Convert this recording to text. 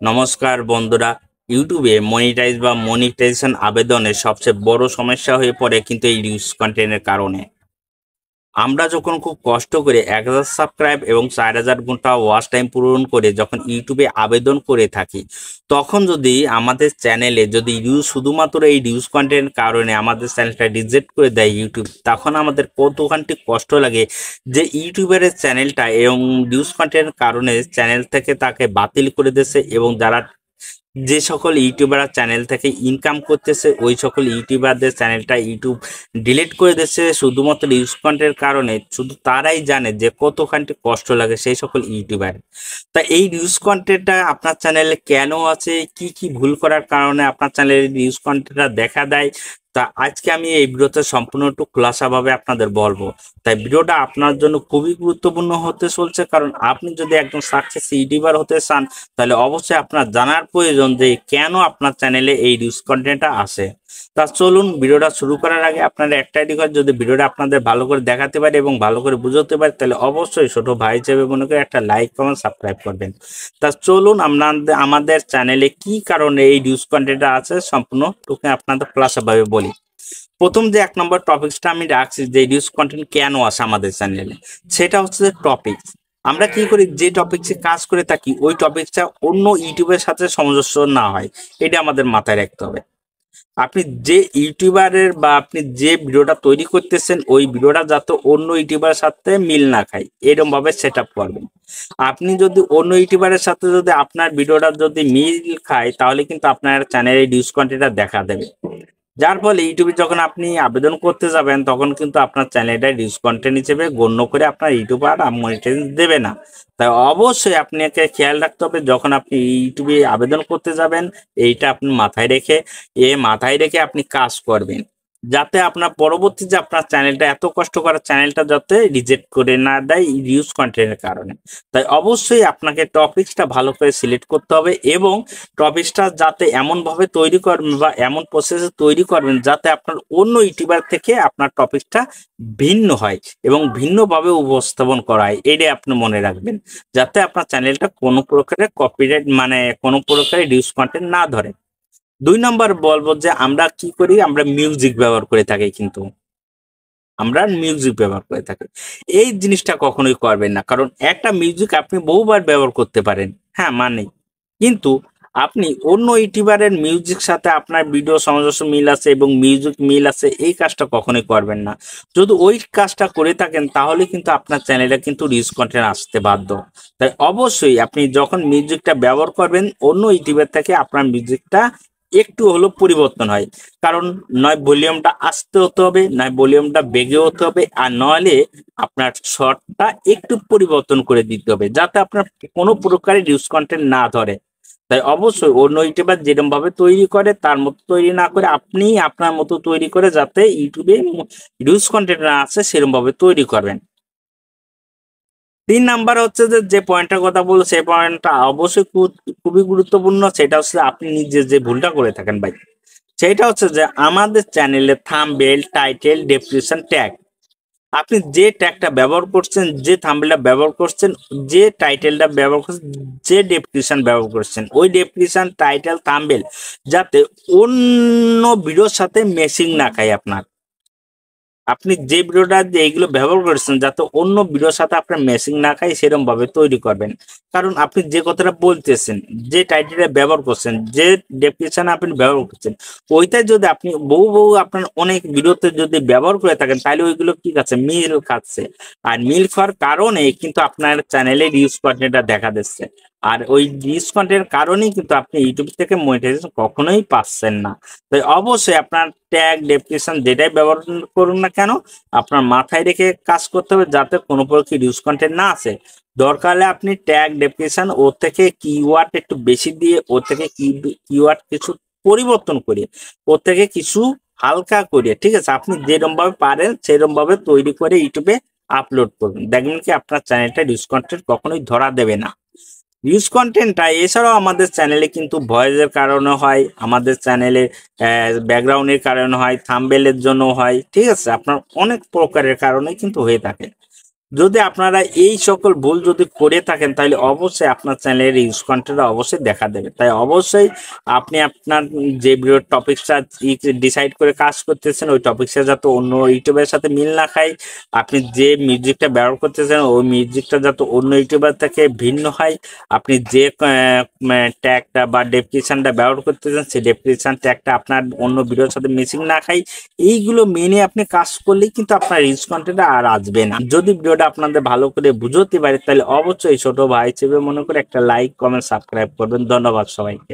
নমস্কার বন্ধুরা। ইউটিউবে মনিটাইজেশন আবেদনের সবচেয়ে বড় সমস্যা হয়ে পড়ে কিন্তু এই নিউজ কন্টেন্টের কারণে। আমরা যখন খুব কষ্ট করে 1000 সাবস্ক্রাইব এবং 4000 ঘন্টা ওয়াচ টাইম পূরণ করে যখন ইউটিউবে আবেদন করে থাকি, তখন যদি আমাদের চ্যানেলে যদি শুধুমাত্র এই নিউজ কন্টেন্ট কারণে আমাদের চ্যানেলটা রিজেক্ট করে দেয় ইউটিউব, তখন আমাদের কতখানি কষ্ট লাগে যে ইউটিউবারের চ্যানেলটা এবং নিউজ কন্টেন্টের কারণে চ্যানেল থেকে তাকে বাতিল করে দিয়েছে, এবং যারা যে সকল ইউটিউবাররা চ্যানেল থেকে ইনকাম করতেছে ওই সকল ইউটিউবারদের চ্যানেলটা ইউটিউব ডিলিট করে দিচ্ছে শুধুমাত্র নিউজ কন্টেন্টের কারণে। শুধু তারাই জানে যে কতখানি কষ্ট লাগে সেই সকল ইউটিউবার। তা এই নিউজ কন্টেন্টটা আপনার চ্যানেলে কেন আছে, কি কি ভুল করার কারণে আপনার চ্যানেলে নিউজ কন্টেন্টটা দেখা দেয়, তা আজকে আমি এই ভিডিওতে সম্পূর্ণ একটু খোলাসাভাবে আপনাদের বলবো। তাই ভিডিওটা আপনার জন্য খুবই গুরুত্বপূর্ণ হতে চলছে, কারণ আপনি যদি একদম সাকসেস ইউটিউবার হতে চান তাহলে অবশ্যই আপনার জানার প্রয়োজন যে কেন আপনার চ্যানেলে এই নিউজ কন্টেন্টটা আসে। তা চলুন ভিডিওটা শুরু করার আগে আপনারা একটাই রিকোয়েস্ট, যদি ভিডিওটা আপনাদের ভালো করে দেখাতে পারে এবং ভালো করে বুঝতে পারে তাহলে অবশ্যই ছোট ভাই হিসেবে মনে করে একটা লাইক কমেন্ট সাবস্ক্রাইব করবেন। তা চলুন আমরা আমাদের চ্যানেলে কি কারণে এই নিউজ কন্টেন্টটা আছে সম্পূর্ণ টুকু আপনাদের খোলাসাভাবে বলি। প্রথম যে 1 নম্বর টপিকসটা আমি রাখছি যে নিউজ কন্টেন্ট কেন আসে আমাদের চ্যানেলে, সেটা হচ্ছে যে টপিকস। আমরা কি করি, যে টপিকসে কাজ করে থাকি ওই টপিকসটা অন্য ইউটিউবের সাথে সামঞ্জস্য না হয়, এটা আমাদের মাথায় রাখতে হবে। আপনি যে ইউটিউবারের বা আপনি যে ভিডিওটা তৈরি করতেছেন ওই ভিডিওটা যাতে অন্য ইউটিউবারের সাথে মিল না খায় এরকম ভাবে সেট আপ করবেন। আপনি যদি অন্য ইউটিউবারের সাথে যদি আপনার ভিডিওটা যদি মিল খায় তাহলে কিন্তু আপনার চ্যানেলে নিউজ কন্টেন্টটা দেখা দেবে, যার ফলে ইউটিউবে যখন আপনি আবেদন করতে যাবেন তখন কিন্তু আপনার চ্যানেলটা নিউজ কন্টেন্ট হিসেবে গণ্য করে আপনার ইউটিউব আর মনিটাইজ দেবে না। তাই অবশ্যই আপনাকে খেয়াল রাখতে হবে যখন আপনি ইউটিউবে আবেদন করতে যাবেন, এইটা আপনি মাথায় রেখে আপনি কাজ করবেন, যাতে আপনার পরবর্তী যে আপনার চ্যানেলটা এত কষ্ট করা চ্যানেলটা যাতে রিজেক্ট করে না দেয় নিউজ কন্টেন্টের কারণে। তাই অবশ্যই আপনাকে টপিকসটা ভালো করে সিলেক্ট করতে হবে এবং টপিকসটা যাতে এমনভাবে তৈরি করবেন বা এমন প্রসেসে তৈরি করবেন যাতে আপনার অন্য ইউটিউবার থেকে আপনার টপিকসটা ভিন্ন হয় এবং ভিন্নভাবে উপস্থাপন করা হয়, এটাই আপনি মনে রাখবেন, যাতে আপনার চ্যানেলটা কোনো প্রকারের কপিরাইট মানে কোনো প্রকারের নিউজ কন্টেন্ট না ধরে। 2 নম্বর বলবো যে আমরা কি করি, আমরা মিউজিক ব্যবহার করে থাকি, কিন্তু আমরা মিউজিক ব্যবহার করে থাকি এই জিনিসটা কখনোই করবেন না, কারণ একটা মিউজিক আপনি বহুবার ব্যবহার করতে পারেন, হ্যাঁ মানে, কিন্তু আপনি অন্য ইউটিউবারের মিউজিক সাথে আপনার ভিডিও সামঞ্জস্য মিল আছে এবং মিউজিক মিল আছে এই কাজটা কখনোই করবেন না। যদি ওই কাজটা করে থাকেন তাহলে কিন্তু আপনার চ্যানেলে কিন্তু রিচ কন্টেন্ট আসতে বাধ্য। তাই অবশ্যই আপনি যখন মিউজিকটা ব্যবহার করবেন অন্য ইউটিউবার থেকে আপনার মিউজিকটা একটু হলো পরিবর্তন হয়, কারণ নয় ভলিউমটা আস্তে হতে হবে, নয় ভলিউমটা বেগে হতে হবে, আর নইলে আপনার শর্টটা একটু পরিবর্তন করে দিতে হবে যাতে আপনার কোনো প্রকারের নিউজ কন্টেন্ট না ধরে। তাই অবশ্যই অন্য ইউটিউবার যেরকম ভাবে তৈরি করে তার মতো তৈরি না করে আপনি আপনার মতো তৈরি করে যাতে ইউটিউবে নিউজ কন্টেন্ট না আসে সেরকম ভাবে তৈরি করবেন। 3 নাম্বার হচ্ছে যে যে পয়েন্টটার কথা বলবো সেই পয়েন্টটা অবশ্যই খুবই গুরুত্বপূর্ণ, সেটা হচ্ছে আপনি নিজে যে ভুলটা করে থাকেন ভাই, সেটা হচ্ছে যে আমাদের চ্যানেলে থাম্বনেল, টাইটেল, ডেসক্রিপশন ট্যাগ, আপনি যে ট্যাগটা ব্যবহার করছেন, যে থাম্বনেলটা ব্যবহার করছেন, যে টাইটেলটা ব্যবহার করছেন, যে ডেসক্রিপশন ব্যবহার করছেন, ওই ডেসক্রিপশন, টাইটেল, থাম্বনেল যাতে অন্য ভিডিওর সাথে ম্যাচিং না খায় আপনার। আপনি যে ভিডিওটা যে এইগুলো ব্যবহার করছেন যাতে অন্য ভিডিওর সাথে আপনার ম্যাচিং না খায় সেরকম ভাবে তৈরি করবেন, কারণ আপনি যে কথাটা বলতেছেন, যে টাইটেলটা ব্যবহার করছেন, যে ডেসক্রিপশন আপনি ব্যবহার করছেন, ওইটাই যদি আপনি বহু আপনার অনেক ভিডিওতে যদি ব্যবহার করে থাকেন তাহলে ওইগুলো কি খাচ্ছে, মিল খাচ্ছে। আর মিল খাওয়ার কারণে কিন্তু আপনার চ্যানেলে রিউজ কন্টেন্টটা দেখা দিচ্ছে, আর ওই রিউজ কন্টেন্টের কারণেই কিন্তু আপনি ইউটিউব থেকে মনিটাইজেশন কখনোই পাচ্ছেন না। তাই অবশ্যই আপনার ট্যাগ, ডেসক্রিপশন যেটাই ব্যবহার করুন না কেন আপনার মাথায় রেখে কাজ করতে হবে যাতে কোনো প্রকার ইউজ কন্টেন্ট না আসে। দরকার হলে আপনি ট্যাগ, ডেসক্রিপশন ওর থেকে কিওয়ার্ড একটু বেশি দিয়ে ওর থেকে কিওয়ার্ড কিছু পরিবর্তন করে ওর থেকে কিছু হালকা করে, ঠিক আছে, আপনি যেরকম ভাবে পারেন সেরকম ভাবে তৈরি করে ইউটিউবে আপলোড করুন, দেখবেন কি আপনার চ্যানেলটা ইউজ কন্টেন্ট কখনোই ধরা দেবে না। নিউজ কন্টেন্টটা এছাড়াও আমাদের চ্যানেলে কিন্তু ভয়েসের কারণে হয়, আমাদের চ্যানেলে ব্যাকগ্রাউন্ডের কারণে হয়, থাম্বনেলের জন্য হয়, ঠিক আছে, আপনার অনেক প্রকারের কারণে কিন্তু হয়ে থাকে। যদি আপনারা এই সকল ভুল যদি করে থাকেন তাহলে অবশ্যই আপনার চ্যানেলের ইউজ কন্টেন্ট অবশ্যই দেখা দেবে। তাই অবশ্যই আপনি আপনার যে ভিডিও টপিকসটা ডিসাইড করে কাজ করতেছেন ওই টপিকসটা যাতে অন্য ইউটিউবের সাথে মিল না খায়, আপনি যে মিউজিকটা ব্যবহার করতেছেন ওই মিউজিকটা যাতে অন্য ইউটিউবার থেকে ভিন্ন হয়, আপনি যে ট্যাগটা বা ডেসক্রিপশনটা ব্যবহার করতেছেন সেই ডেসক্রিপশন ট্যাগটা আপনার অন্য ভিডিওর সাথে মিসিং না খায়, এইগুলো মেনে আপনি কাজ করলেই কিন্তু আপনার রিলস কন্টেন্ট আর আসবে না। যদি ভিডিওটা আপনাদের ভালো করে বুঝতে পারে তাহলে অবশ্যই ছোট ভাই হিসেবে মনে করে একটা লাইক, কমেন্ট, সাবস্ক্রাইব করবেন। ধন্যবাদ সবাইকে।